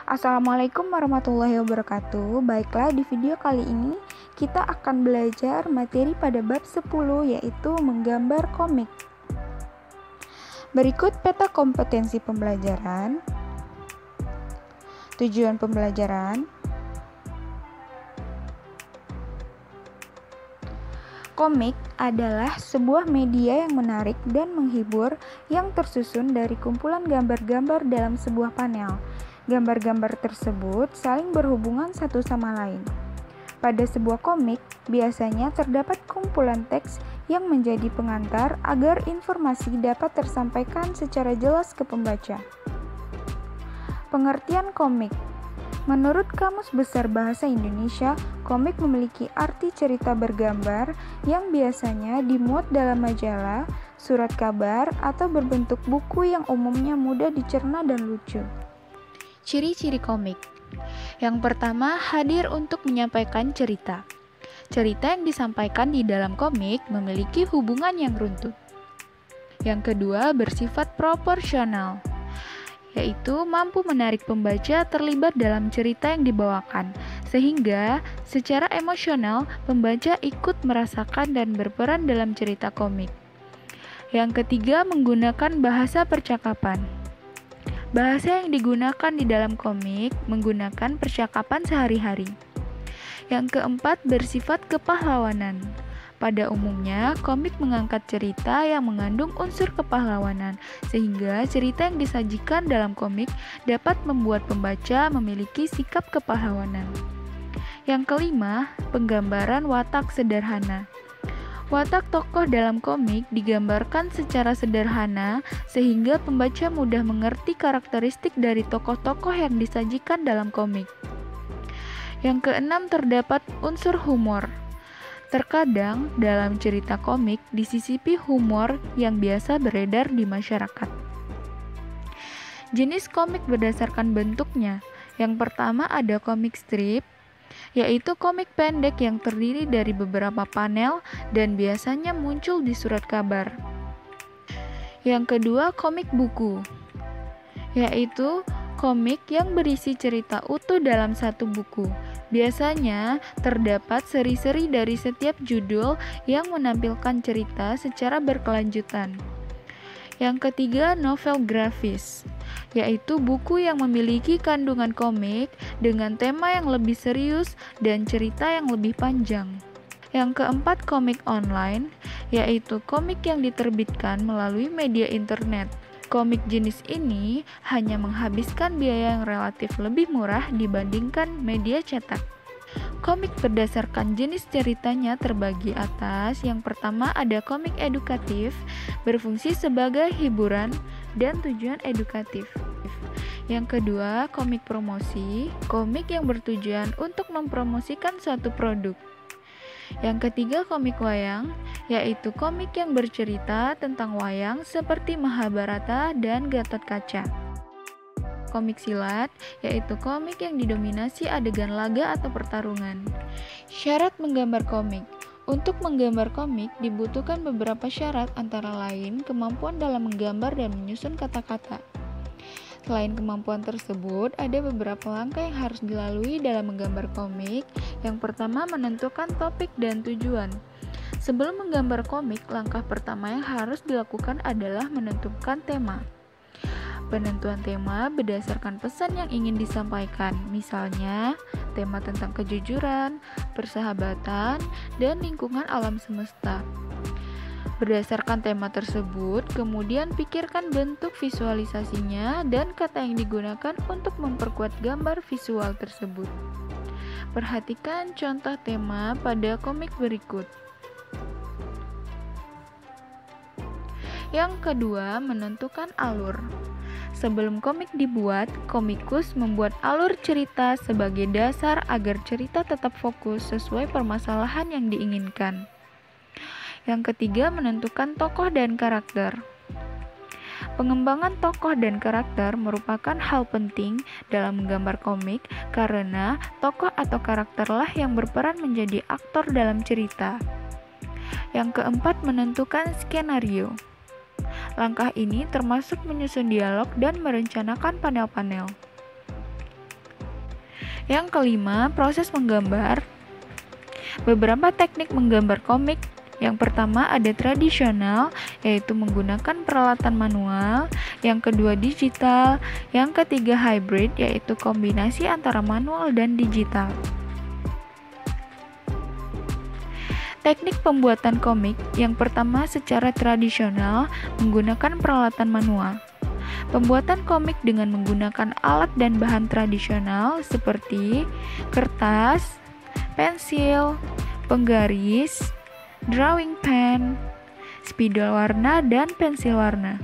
Assalamualaikum warahmatullahi wabarakatuh. Baiklah, di video kali ini kita akan belajar materi pada bab 10 yaitu menggambar komik. Berikut peta kompetensi pembelajaran. Tujuan pembelajaran. Komik adalah sebuah media yang menarik dan menghibur yang tersusun dari kumpulan gambar-gambar dalam sebuah panel. Gambar-gambar tersebut saling berhubungan satu sama lain. Pada sebuah komik, biasanya terdapat kumpulan teks yang menjadi pengantar agar informasi dapat tersampaikan secara jelas ke pembaca. Pengertian komik. Menurut Kamus Besar Bahasa Indonesia, komik memiliki arti cerita bergambar yang biasanya dimuat dalam majalah, surat kabar, atau berbentuk buku yang umumnya mudah dicerna dan lucu. Ciri-ciri komik. Yang pertama, hadir untuk menyampaikan cerita. Cerita yang disampaikan di dalam komik memiliki hubungan yang runtut. Yang kedua, bersifat proporsional, yaitu mampu menarik pembaca terlibat dalam cerita yang dibawakan, sehingga secara emosional pembaca ikut merasakan dan berperan dalam cerita komik. Yang ketiga, menggunakan bahasa percakapan. Bahasa yang digunakan di dalam komik menggunakan percakapan sehari-hari. Yang keempat, bersifat kepahlawanan. Pada umumnya, komik mengangkat cerita yang mengandung unsur kepahlawanan, sehingga cerita yang disajikan dalam komik dapat membuat pembaca memiliki sikap kepahlawanan. Yang kelima, penggambaran watak sederhana. Watak tokoh dalam komik digambarkan secara sederhana, sehingga pembaca mudah mengerti karakteristik dari tokoh-tokoh yang disajikan dalam komik. Yang keenam, terdapat unsur humor. Terkadang dalam cerita komik disisipi humor yang biasa beredar di masyarakat. Jenis komik berdasarkan bentuknya. Yang pertama ada komik strip, yaitu komik pendek yang terdiri dari beberapa panel dan biasanya muncul di surat kabar. Yang kedua komik buku, yaitu komik yang berisi cerita utuh dalam satu buku. Biasanya terdapat seri-seri dari setiap judul yang menampilkan cerita secara berkelanjutan. Yang ketiga, novel grafis, yaitu buku yang memiliki kandungan komik dengan tema yang lebih serius dan cerita yang lebih panjang. Yang keempat, komik online, yaitu komik yang diterbitkan melalui media internet. Komik jenis ini hanya menghabiskan biaya yang relatif lebih murah dibandingkan media cetak. Komik berdasarkan jenis ceritanya terbagi atas. Yang pertama ada komik edukatif, berfungsi sebagai hiburan dan tujuan edukatif. Yang kedua, komik promosi, komik yang bertujuan untuk mempromosikan suatu produk. Yang ketiga, komik wayang, yaitu komik yang bercerita tentang wayang seperti Mahabharata dan Gatotkaca. Komik silat, yaitu komik yang didominasi adegan laga atau pertarungan. Syarat menggambar komik. Untuk menggambar komik dibutuhkan beberapa syarat, antara lain kemampuan dalam menggambar dan menyusun kata-kata. Selain kemampuan tersebut, ada beberapa langkah yang harus dilalui dalam menggambar komik. Yang pertama, menentukan topik dan tujuan. Sebelum menggambar komik, langkah pertama yang harus dilakukan adalah menentukan tema. Penentuan tema berdasarkan pesan yang ingin disampaikan, misalnya tema tentang kejujuran, persahabatan, dan lingkungan alam semesta. Berdasarkan tema tersebut, kemudian pikirkan bentuk visualisasinya dan kata yang digunakan untuk memperkuat gambar visual tersebut. Perhatikan contoh tema pada komik berikut. Yang kedua, menentukan alur. Sebelum komik dibuat, komikus membuat alur cerita sebagai dasar agar cerita tetap fokus sesuai permasalahan yang diinginkan. Yang ketiga, menentukan tokoh dan karakter. Pengembangan tokoh dan karakter merupakan hal penting dalam menggambar komik karena tokoh atau karakterlah yang berperan menjadi aktor dalam cerita. Yang keempat, menentukan skenario. Langkah ini termasuk menyusun dialog dan merencanakan panel-panel. Yang kelima, proses menggambar. Beberapa teknik menggambar komik. Yang pertama ada tradisional, yaitu menggunakan peralatan manual. Yang kedua digital. Yang ketiga hybrid, yaitu kombinasi antara manual dan digital. Teknik pembuatan komik yang pertama secara tradisional menggunakan peralatan manual. Pembuatan komik dengan menggunakan alat dan bahan tradisional seperti kertas, pensil, penggaris, drawing pen, spidol warna, dan pensil warna.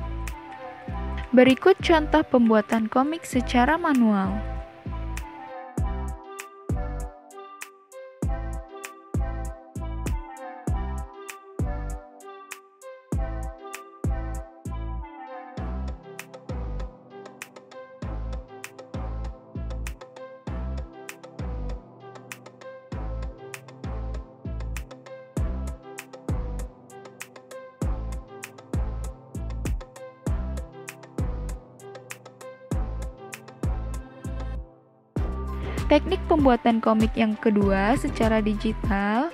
Berikut contoh pembuatan komik secara manual. Teknik pembuatan komik yang kedua secara digital,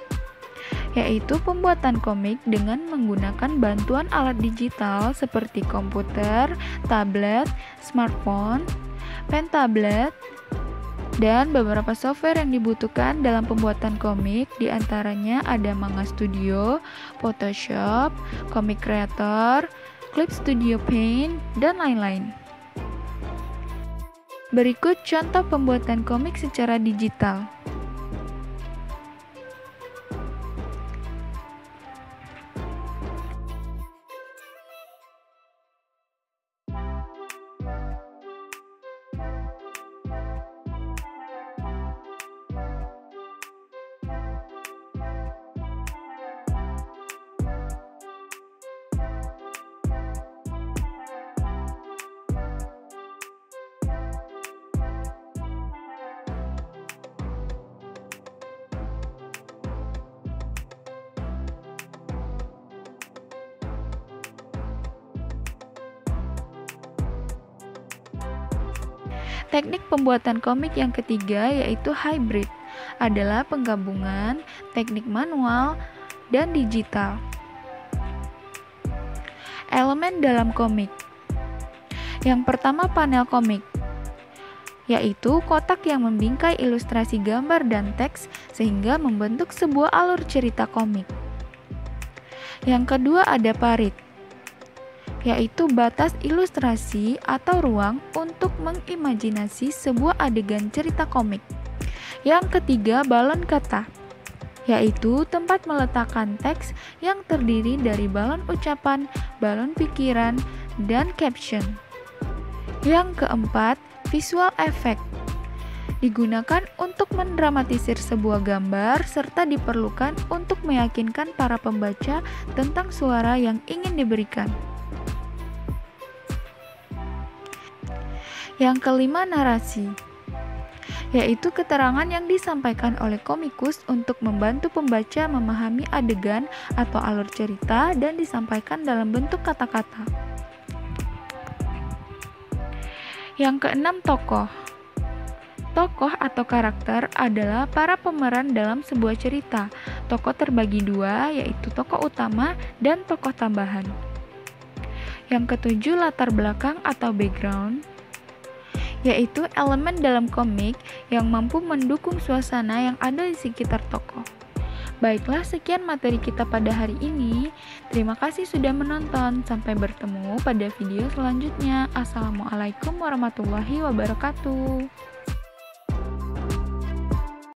yaitu pembuatan komik dengan menggunakan bantuan alat digital seperti komputer, tablet, smartphone, pen tablet, dan beberapa software yang dibutuhkan dalam pembuatan komik, diantaranya ada Manga Studio, Photoshop, Comic Creator, Clip Studio Paint, dan lain-lain. Berikut contoh pembuatan komik secara digital. Teknik pembuatan komik yang ketiga yaitu hybrid, adalah penggabungan teknik manual dan digital. Elemen dalam komik. Yang pertama panel komik, yaitu kotak yang membingkai ilustrasi gambar dan teks sehingga membentuk sebuah alur cerita komik. Yang kedua ada parit, yaitu batas ilustrasi atau ruang untuk mengimajinasi sebuah adegan cerita komik. Yang ketiga, balon kata, yaitu tempat meletakkan teks yang terdiri dari balon ucapan, balon pikiran, dan caption. Yang keempat, visual effect, digunakan untuk mendramatisir sebuah gambar serta diperlukan untuk meyakinkan para pembaca tentang suara yang ingin diberikan. Yang kelima, narasi, yaitu keterangan yang disampaikan oleh komikus untuk membantu pembaca memahami adegan atau alur cerita dan disampaikan dalam bentuk kata-kata. Yang keenam, tokoh. Tokoh atau karakter adalah para pemeran dalam sebuah cerita. Tokoh terbagi dua, yaitu tokoh utama dan tokoh tambahan. Yang ketujuh, latar belakang atau background, yaitu elemen dalam komik yang mampu mendukung suasana yang ada di sekitar tokoh. Baiklah, sekian materi kita pada hari ini. Terima kasih sudah menonton. Sampai bertemu pada video selanjutnya. Assalamualaikum warahmatullahi wabarakatuh.